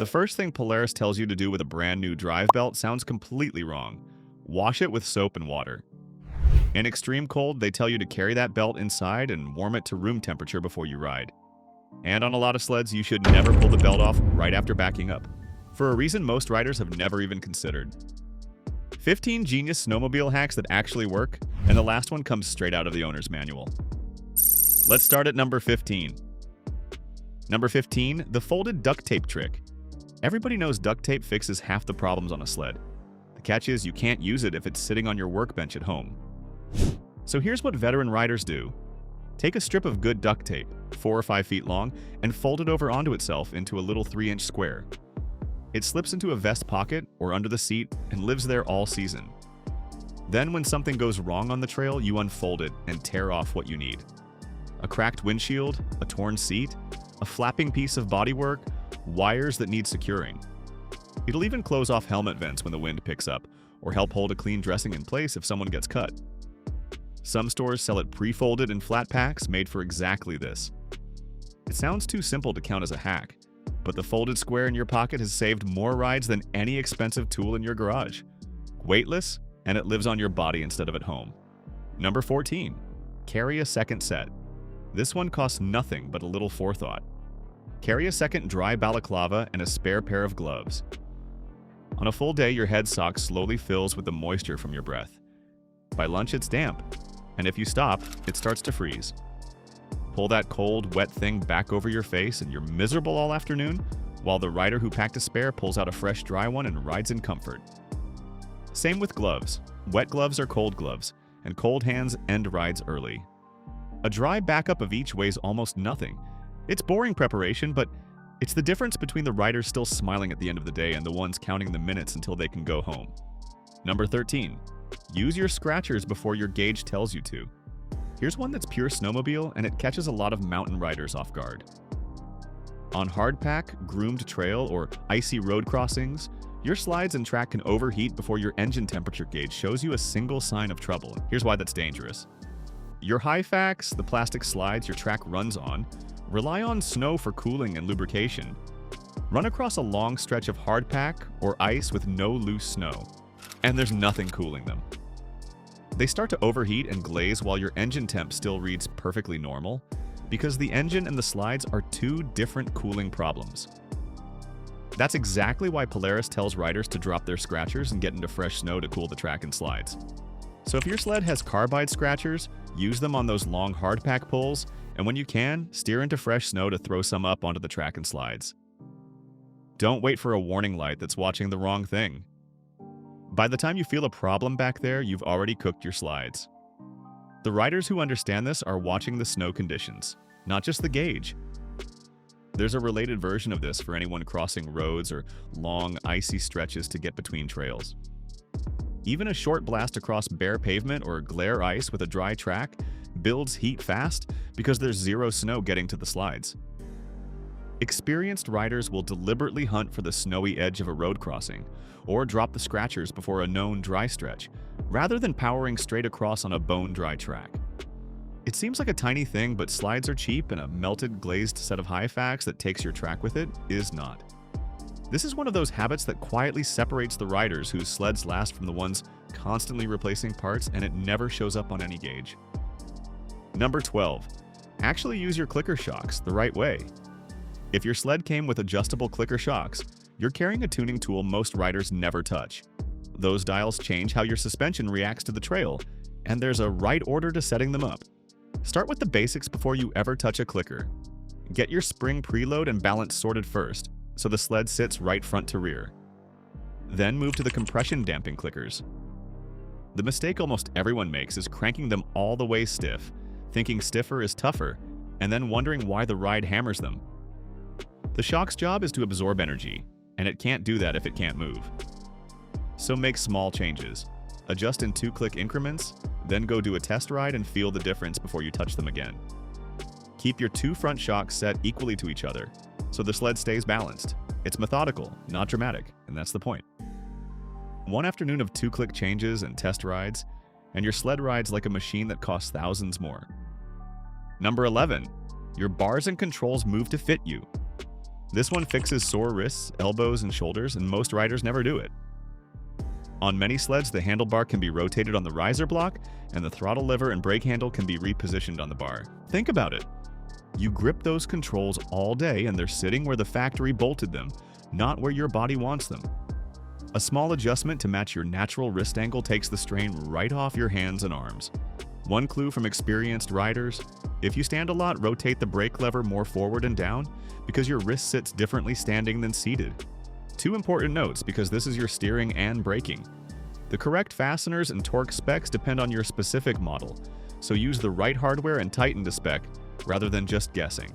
The first thing Polaris tells you to do with a brand new drive belt sounds completely wrong. Wash it with soap and water. In extreme cold, they tell you to carry that belt inside and warm it to room temperature before you ride. And on a lot of sleds, you should never pull the belt off right after backing up, for a reason most riders have never even considered. 15 genius snowmobile hacks that actually work, and the last one comes straight out of the owner's manual. Let's start at number 15. Number 15, the folded duct tape trick. Everybody knows duct tape fixes half the problems on a sled. The catch is you can't use it if it's sitting on your workbench at home. So here's what veteran riders do. Take a strip of good duct tape, 4 or 5 feet long, and fold it over onto itself into a little 3-inch square. It slips into a vest pocket or under the seat and lives there all season. Then when something goes wrong on the trail, you unfold it and tear off what you need. A cracked windshield, a torn seat, a flapping piece of bodywork, wires that need securing. It'll even close off helmet vents when the wind picks up, or help hold a clean dressing in place if someone gets cut. Some stores sell it pre-folded in flat packs made for exactly this. It sounds too simple to count as a hack, but the folded square in your pocket has saved more rides than any expensive tool in your garage. Weightless, and it lives on your body instead of at home. Number 14, carry a second set. This one costs nothing but a little forethought. Carry a second dry balaclava and a spare pair of gloves. On a full day, your head sock slowly fills with the moisture from your breath. By lunch, it's damp, and if you stop, it starts to freeze. Pull that cold, wet thing back over your face and you're miserable all afternoon, while the rider who packed a spare pulls out a fresh dry one and rides in comfort. Same with gloves. Wet gloves are cold gloves, and cold hands end rides early. A dry backup of each weighs almost nothing. It's boring preparation, but it's the difference between the riders still smiling at the end of the day and the ones counting the minutes until they can go home. Number 13. Use your scratchers before your gauge tells you to. Here's one that's pure snowmobile, and it catches a lot of mountain riders off guard. On hardpack, groomed trail, or icy road crossings, your slides and track can overheat before your engine temperature gauge shows you a single sign of trouble. Here's why that's dangerous. Your Hyfax, the plastic slides your track runs on, rely on snow for cooling and lubrication. Run across a long stretch of hardpack or ice with no loose snow, and there's nothing cooling them. They start to overheat and glaze while your engine temp still reads perfectly normal, because the engine and the slides are two different cooling problems. That's exactly why Polaris tells riders to drop their scratchers and get into fresh snow to cool the track and slides. So if your sled has carbide scratchers, use them on those long hardpack pulls, and when you can, steer into fresh snow to throw some up onto the track and slides. Don't wait for a warning light that's watching the wrong thing. By the time you feel a problem back there, you've already cooked your slides. The riders who understand this are watching the snow conditions, not just the gauge. There's a related version of this for anyone crossing roads or long, icy stretches to get between trails. Even a short blast across bare pavement or glare ice with a dry track builds heat fast because there's zero snow getting to the slides. Experienced riders will deliberately hunt for the snowy edge of a road crossing or drop the scratchers before a known dry stretch, rather than powering straight across on a bone-dry track. It seems like a tiny thing, but slides are cheap, and a melted glazed set of Hyfax that takes your track with it is not. This is one of those habits that quietly separates the riders whose sleds last from the ones constantly replacing parts, and it never shows up on any gauge. Number 12. Actually use your clicker shocks the right way. If your sled came with adjustable clicker shocks, you're carrying a tuning tool most riders never touch. Those dials change how your suspension reacts to the trail, and there's a right order to setting them up. Start with the basics before you ever touch a clicker. Get your spring preload and balance sorted first, so the sled sits right front to rear. Then move to the compression damping clickers. The mistake almost everyone makes is cranking them all the way stiff, thinking stiffer is tougher, and then wondering why the ride hammers them. The shock's job is to absorb energy, and it can't do that if it can't move. So make small changes. Adjust in 2-click increments, then go do a test ride and feel the difference before you touch them again. Keep your 2 front shocks set equally to each other, so the sled stays balanced. It's methodical, not dramatic, and that's the point. One afternoon of 2-click changes and test rides, and your sled rides like a machine that costs thousands more. Number 11. Your bars and controls move to fit you. This one fixes sore wrists, elbows, and shoulders, and most riders never do it. On many sleds, the handlebar can be rotated on the riser block, and the throttle lever and brake handle can be repositioned on the bar. Think about it. You grip those controls all day, and they're sitting where the factory bolted them, not where your body wants them. A small adjustment to match your natural wrist angle takes the strain right off your hands and arms. One clue from experienced riders: if you stand a lot, rotate the brake lever more forward and down, because your wrist sits differently standing than seated. Two important notes, because this is your steering and braking. The correct fasteners and torque specs depend on your specific model, so use the right hardware and tighten to spec, rather than just guessing.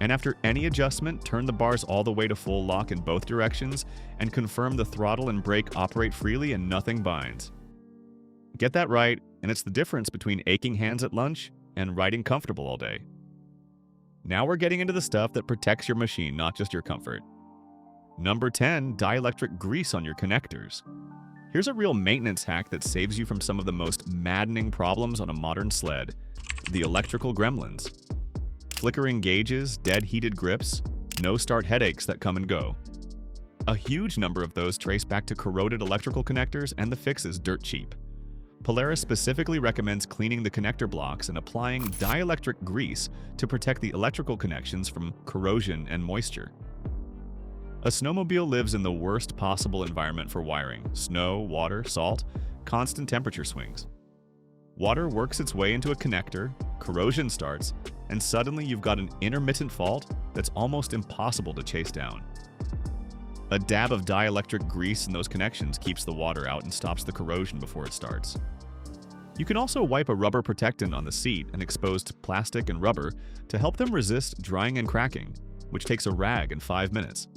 And after any adjustment, turn the bars all the way to full lock in both directions and confirm the throttle and brake operate freely and nothing binds. Get that right, and it's the difference between aching hands at lunch and riding comfortable all day. Now we're getting into the stuff that protects your machine, not just your comfort. Number 10, dielectric grease on your connectors. Here's a real maintenance hack that saves you from some of the most maddening problems on a modern sled: the electrical gremlins. Flickering gauges, dead heated grips, no start headaches that come and go. A huge number of those trace back to corroded electrical connectors, and the fix is dirt cheap. Polaris specifically recommends cleaning the connector blocks and applying dielectric grease to protect the electrical connections from corrosion and moisture. A snowmobile lives in the worst possible environment for wiring: snow, water, salt, constant temperature swings. Water works its way into a connector, corrosion starts, and suddenly you've got an intermittent fault that's almost impossible to chase down. A dab of dielectric grease in those connections keeps the water out and stops the corrosion before it starts. You can also wipe a rubber protectant on the seat and exposed plastic and rubber to help them resist drying and cracking, which takes a rag in 5 minutes.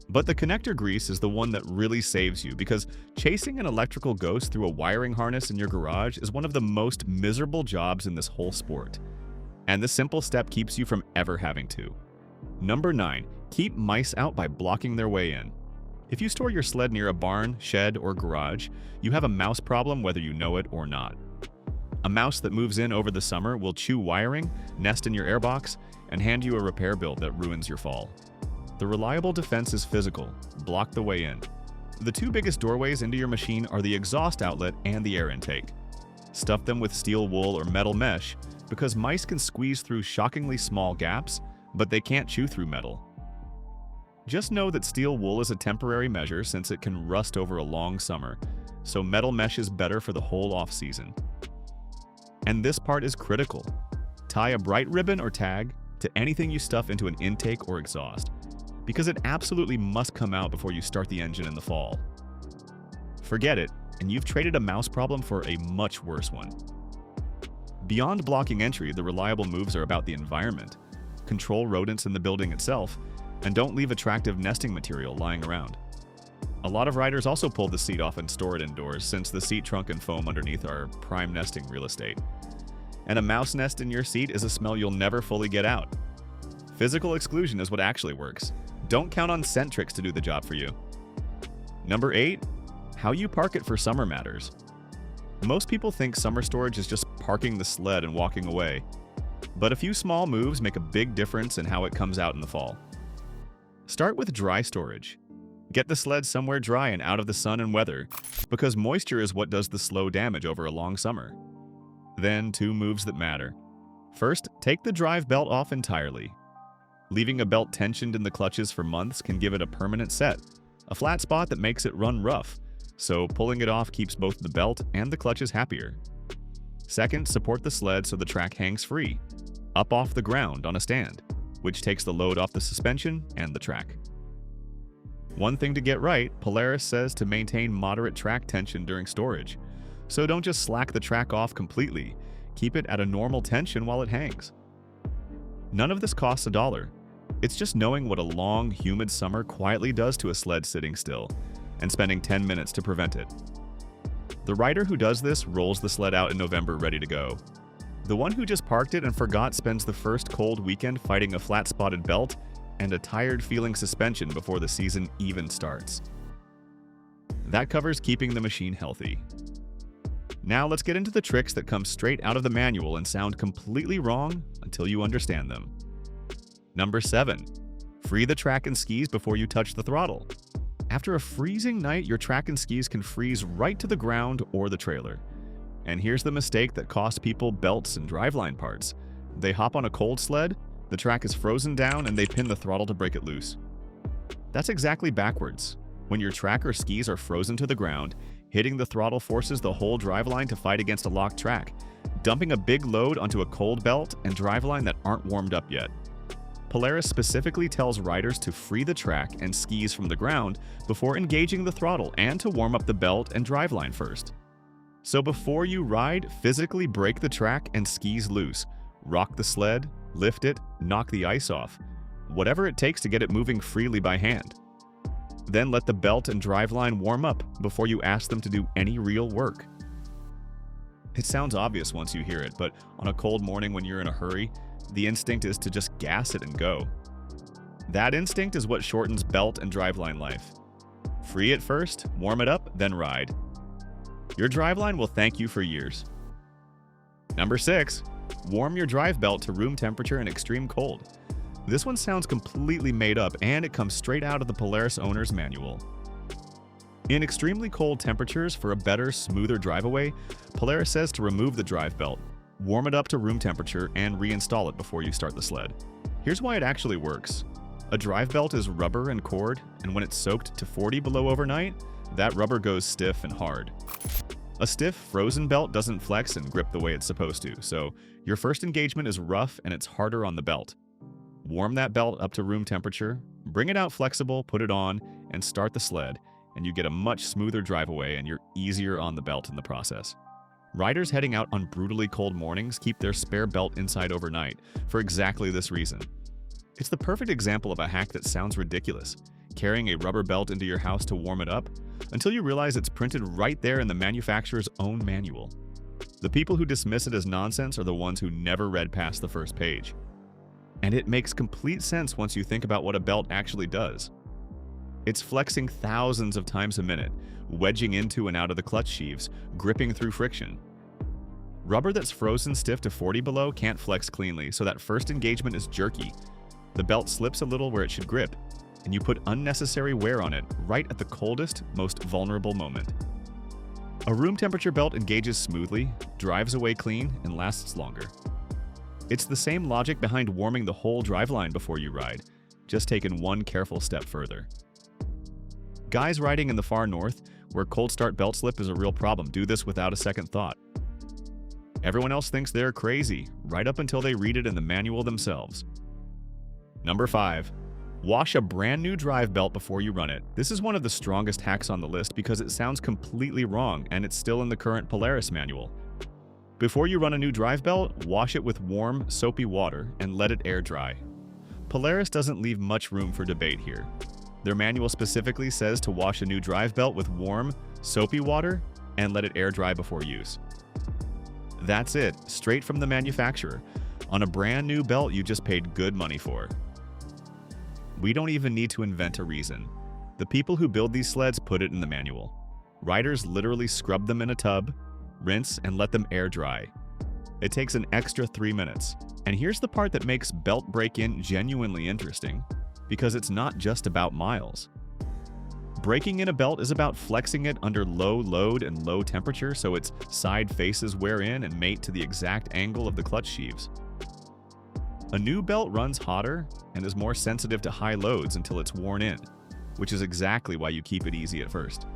But the connector grease is the one that really saves you, because chasing an electrical ghost through a wiring harness in your garage is one of the most miserable jobs in this whole sport. And this simple step keeps you from ever having to. Number 9, keep mice out by blocking their way in. If you store your sled near a barn, shed, or garage, you have a mouse problem whether you know it or not. A mouse that moves in over the summer will chew wiring, nest in your airbox, and hand you a repair bill that ruins your fall. The reliable defense is physical: block the way in. The two biggest doorways into your machine are the exhaust outlet and the air intake. Stuff them with steel wool or metal mesh, because mice can squeeze through shockingly small gaps, but they can't chew through metal. Just know that steel wool is a temporary measure, since it can rust over a long summer, so metal mesh is better for the whole off-season. And this part is critical: tie a bright ribbon or tag to anything you stuff into an intake or exhaust, because it absolutely must come out before you start the engine in the fall. Forget it, and you've traded a mouse problem for a much worse one. Beyond blocking entry, the reliable moves are about the environment. Control rodents in the building itself, and don't leave attractive nesting material lying around. A lot of riders also pull the seat off and store it indoors, since the seat trunk and foam underneath are prime nesting real estate. And a mouse nest in your seat is a smell you'll never fully get out. Physical exclusion is what actually works. Don't count on scent tricks to do the job for you. Number 8, how you park it for summer matters. Most people think summer storage is just parking the sled and walking away, but a few small moves make a big difference in how it comes out in the fall. Start with dry storage. Get the sled somewhere dry and out of the sun and weather, because moisture is what does the slow damage over a long summer. Then, 2 moves that matter. First, take the drive belt off entirely. Leaving a belt tensioned in the clutches for months can give it a permanent set, a flat spot that makes it run rough, so pulling it off keeps both the belt and the clutches happier. Second, support the sled so the track hangs free, up off the ground on a stand, which takes the load off the suspension and the track. One thing to get right: Polaris says to maintain moderate track tension during storage, so don't just slack the track off completely, keep it at a normal tension while it hangs. None of this costs $1. It's just knowing what a long, humid summer quietly does to a sled sitting still, and spending 10 minutes to prevent it. The rider who does this rolls the sled out in November ready to go. The one who just parked it and forgot spends the first cold weekend fighting a flat-spotted belt and a tired-feeling suspension before the season even starts. That covers keeping the machine healthy. Now let's get into the tricks that come straight out of the manual and sound completely wrong until you understand them. Number 7. Free the track and skis before you touch the throttle. After a freezing night, your track and skis can freeze right to the ground or the trailer. And here's the mistake that costs people belts and driveline parts. They hop on a cold sled, the track is frozen down, and they pin the throttle to break it loose. That's exactly backwards. When your track or skis are frozen to the ground, hitting the throttle forces the whole driveline to fight against a locked track, dumping a big load onto a cold belt and driveline that aren't warmed up yet. Polaris specifically tells riders to free the track and skis from the ground before engaging the throttle and to warm up the belt and driveline first. So before you ride, physically break the track and skis loose, rock the sled, lift it, knock the ice off, whatever it takes to get it moving freely by hand. Then let the belt and driveline warm up before you ask them to do any real work. It sounds obvious once you hear it, but on a cold morning when you're in a hurry, the instinct is to just gas it and go. That instinct is what shortens belt and driveline life. Free it first, warm it up, then ride. Your driveline will thank you for years. Number 6. Warm your drive belt to room temperature in extreme cold. This one sounds completely made up, and it comes straight out of the Polaris owner's manual. In extremely cold temperatures, for a better, smoother drive-away, Polaris says to remove the drive belt, warm it up to room temperature, and reinstall it before you start the sled. Here's why it actually works. A drive belt is rubber and cord, and when it's soaked to 40 below overnight, that rubber goes stiff and hard. A stiff, frozen belt doesn't flex and grip the way it's supposed to, so your first engagement is rough and it's harder on the belt. Warm that belt up to room temperature, bring it out flexible, put it on, and start the sled, and you get a much smoother drive away and you're easier on the belt in the process. Riders heading out on brutally cold mornings keep their spare belt inside overnight for exactly this reason. It's the perfect example of a hack that sounds ridiculous, carrying a rubber belt into your house to warm it up, until you realize it's printed right there in the manufacturer's own manual. The people who dismiss it as nonsense are the ones who never read past the first page. And it makes complete sense once you think about what a belt actually does. It's flexing thousands of times a minute, wedging into and out of the clutch sheaves, gripping through friction. Rubber that's frozen stiff to 40 below can't flex cleanly, so that first engagement is jerky. The belt slips a little where it should grip, and you put unnecessary wear on it right at the coldest, most vulnerable moment. A room temperature belt engages smoothly, drives away clean, and lasts longer. It's the same logic behind warming the whole driveline before you ride, just taken one careful step further. Guys riding in the far north, where cold start belt slip is a real problem, do this without a second thought. Everyone else thinks they're crazy, right up until they read it in the manual themselves. Number 5. Wash a brand new drive belt before you run it. This is one of the strongest hacks on the list because it sounds completely wrong and it's still in the current Polaris manual. Before you run a new drive belt, wash it with warm, soapy water and let it air dry. Polaris doesn't leave much room for debate here. Their manual specifically says to wash a new drive belt with warm, soapy water and let it air dry before use. That's it, straight from the manufacturer, on a brand new belt you just paid good money for. We don't even need to invent a reason. The people who build these sleds put it in the manual. Riders literally scrub them in a tub, rinse, and let them air dry. It takes an extra 3 minutes. And here's the part that makes belt break-in genuinely interesting, because it's not just about miles. Breaking in a belt is about flexing it under low load and low temperature so its side faces wear in and mate to the exact angle of the clutch sheaves. A new belt runs hotter and is more sensitive to high loads until it's worn in, which is exactly why you keep it easy at first.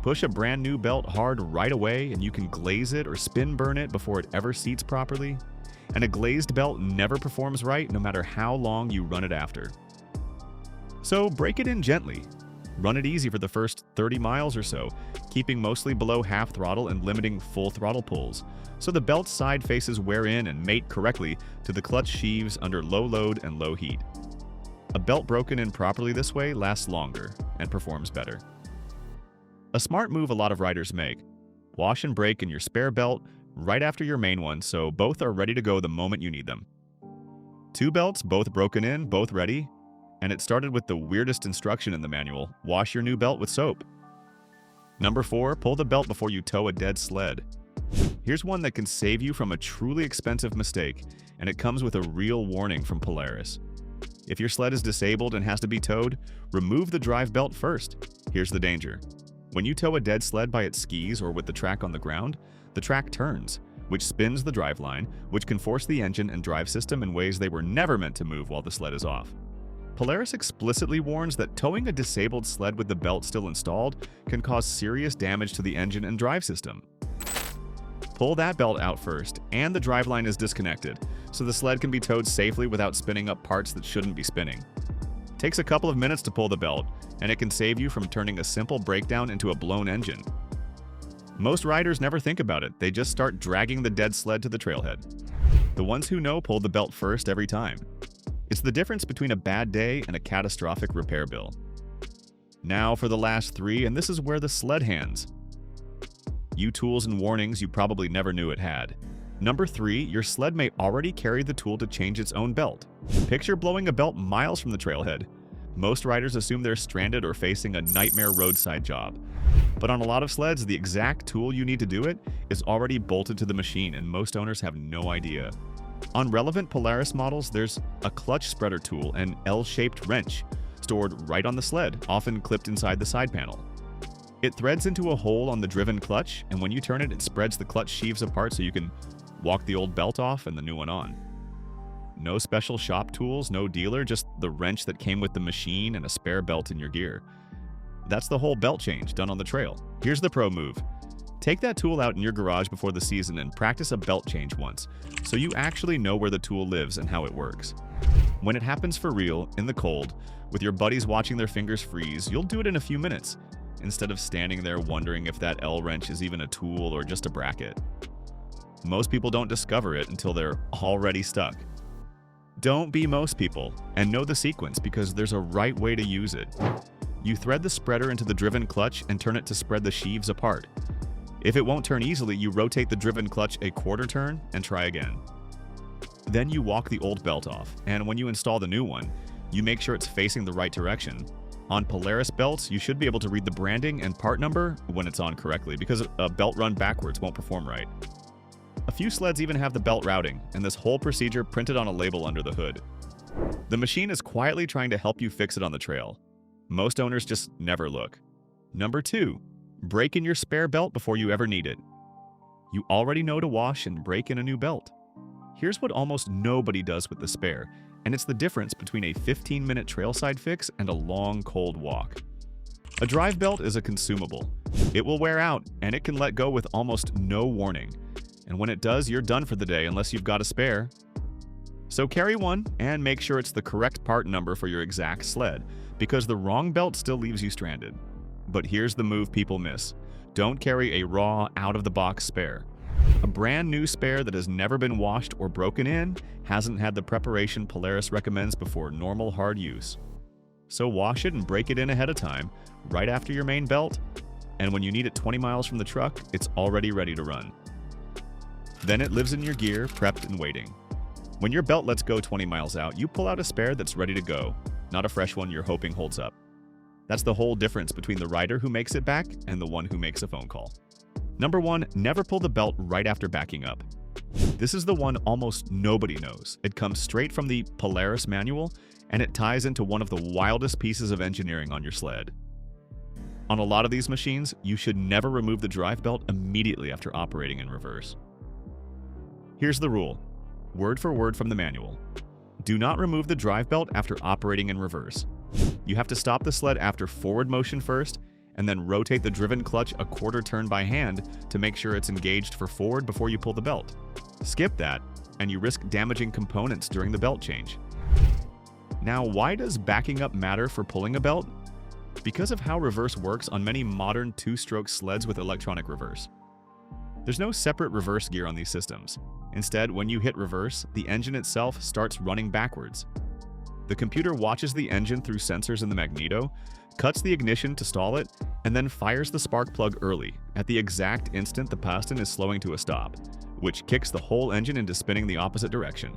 Push a brand new belt hard right away and you can glaze it or spin burn it before it ever seats properly. And a glazed belt never performs right no matter how long you run it after. So break it in gently. Run it easy for the first 30 miles or so, keeping mostly below half throttle and limiting full throttle pulls, so the belt's side faces wear in and mate correctly to the clutch sheaves under low load and low heat. A belt broken in properly this way lasts longer and performs better. A smart move a lot of riders make: wash and break in your spare belt right after your main one so both are ready to go the moment you need them. 2 belts, both broken in, both ready, and it started with the weirdest instruction in the manual: wash your new belt with soap. Number 4, pull the belt before you tow a dead sled. Here's one that can save you from a truly expensive mistake, and it comes with a real warning from Polaris. If your sled is disabled and has to be towed, remove the drive belt first. Here's the danger. When you tow a dead sled by its skis or with the track on the ground, the track turns, which spins the driveline, which can force the engine and drive system in ways they were never meant to move while the sled is off. Polaris explicitly warns that towing a disabled sled with the belt still installed can cause serious damage to the engine and drive system. Pull that belt out first, and the driveline is disconnected, so the sled can be towed safely without spinning up parts that shouldn't be spinning. It takes a couple of minutes to pull the belt, and it can save you from turning a simple breakdown into a blown engine. Most riders never think about it, they just start dragging the dead sled to the trailhead. The ones who know pull the belt first every time. It's the difference between a bad day and a catastrophic repair bill. Now for the last 3, and this is where the sled hands. You tools and warnings you probably never knew it had. Number 3, your sled may already carry the tool to change its own belt. Picture blowing a belt miles from the trailhead. Most riders assume they're stranded or facing a nightmare roadside job. But on a lot of sleds, the exact tool you need to do it is already bolted to the machine, and most owners have no idea. On relevant Polaris models, there's a clutch spreader tool and L-shaped wrench stored right on the sled, often clipped inside the side panel. It threads into a hole on the driven clutch, and when you turn it, it spreads the clutch sheaves apart so you can walk the old belt off and the new one on. No special shop tools, no dealer, just the wrench that came with the machine and a spare belt in your gear. That's the whole belt change done on the trail. Here's the pro move. Take that tool out in your garage before the season and practice a belt change once, so you actually know where the tool lives and how it works. When it happens for real, in the cold, with your buddies watching their fingers freeze, you'll do it in a few minutes, instead of standing there wondering if that L-wrench is even a tool or just a bracket. Most people don't discover it until they're already stuck. Don't be most people, and know the sequence because there's a right way to use it. You thread the spreader into the driven clutch and turn it to spread the sheaves apart. If it won't turn easily, you rotate the driven clutch a quarter turn and try again. Then you walk the old belt off, and when you install the new one, you make sure it's facing the right direction. On Polaris belts, you should be able to read the branding and part number when it's on correctly, because a belt run backwards won't perform right. A few sleds even have the belt routing, and this whole procedure printed on a label under the hood. The machine is quietly trying to help you fix it on the trail. Most owners just never look. Number 2, break in your spare belt before you ever need it. You already know to wash and break in a new belt. Here's what almost nobody does with the spare, and it's the difference between a 15-minute trailside fix and a long, cold walk. A drive belt is a consumable. It will wear out, and it can let go with almost no warning. And when it does, you're done for the day unless you've got a spare. So carry one and make sure it's the correct part number for your exact sled, because the wrong belt still leaves you stranded. But here's the move people miss. Don't carry a raw, out-of-the-box spare. A brand new spare that has never been washed or broken in hasn't had the preparation Polaris recommends before normal hard use. So wash it and break it in ahead of time, right after your main belt, and when you need it 20 miles from the truck, it's already ready to run. Then it lives in your gear, prepped and waiting. When your belt lets go 20 miles out, you pull out a spare that's ready to go, not a fresh one you're hoping holds up. That's the whole difference between the rider who makes it back and the one who makes a phone call. Number 1, never pull the belt right after backing up. This is the one almost nobody knows. It comes straight from the Polaris manual, and it ties into one of the wildest pieces of engineering on your sled. On a lot of these machines, you should never remove the drive belt immediately after operating in reverse. Here's the rule, word for word from the manual. Do not remove the drive belt after operating in reverse. You have to stop the sled after forward motion first, and then rotate the driven clutch a quarter turn by hand to make sure it's engaged for forward before you pull the belt. Skip that, and you risk damaging components during the belt change. Now, why does backing up matter for pulling a belt? Because of how reverse works on many modern 2-stroke sleds with electronic reverse. There's no separate reverse gear on these systems. Instead, when you hit reverse, the engine itself starts running backwards. The computer watches the engine through sensors in the magneto, cuts the ignition to stall it, and then fires the spark plug early, at the exact instant the piston is slowing to a stop, which kicks the whole engine into spinning the opposite direction.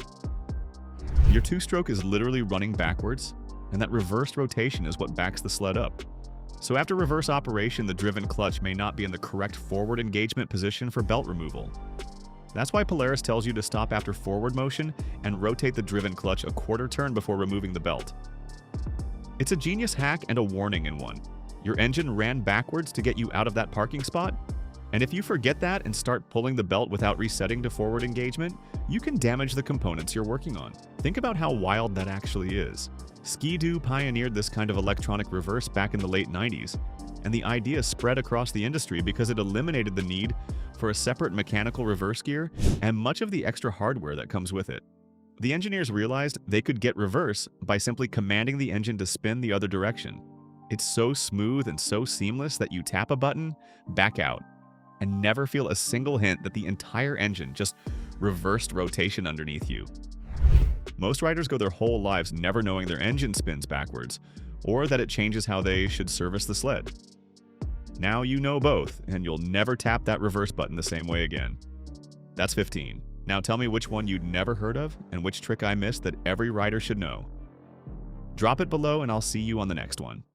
Your 2-stroke is literally running backwards, and that reversed rotation is what backs the sled up. So after reverse operation, the driven clutch may not be in the correct forward engagement position for belt removal. That's why Polaris tells you to stop after forward motion and rotate the driven clutch a quarter turn before removing the belt. It's a genius hack and a warning in one. Your engine ran backwards to get you out of that parking spot, and if you forget that and start pulling the belt without resetting to forward engagement, you can damage the components you're working on. Think about how wild that actually is. Ski-Doo pioneered this kind of electronic reverse back in the late 90s, and the idea spread across the industry because it eliminated the need for a separate mechanical reverse gear and much of the extra hardware that comes with it. The engineers realized they could get reverse by simply commanding the engine to spin the other direction. It's so smooth and so seamless that you tap a button, back out, and never feel a single hint that the entire engine just reversed rotation underneath you. Most riders go their whole lives never knowing their engine spins backwards, or that it changes how they should service the sled. Now you know both, and you'll never tap that reverse button the same way again. That's 15. Now tell me which one you'd never heard of, and which trick I missed that every rider should know. Drop it below and I'll see you on the next one.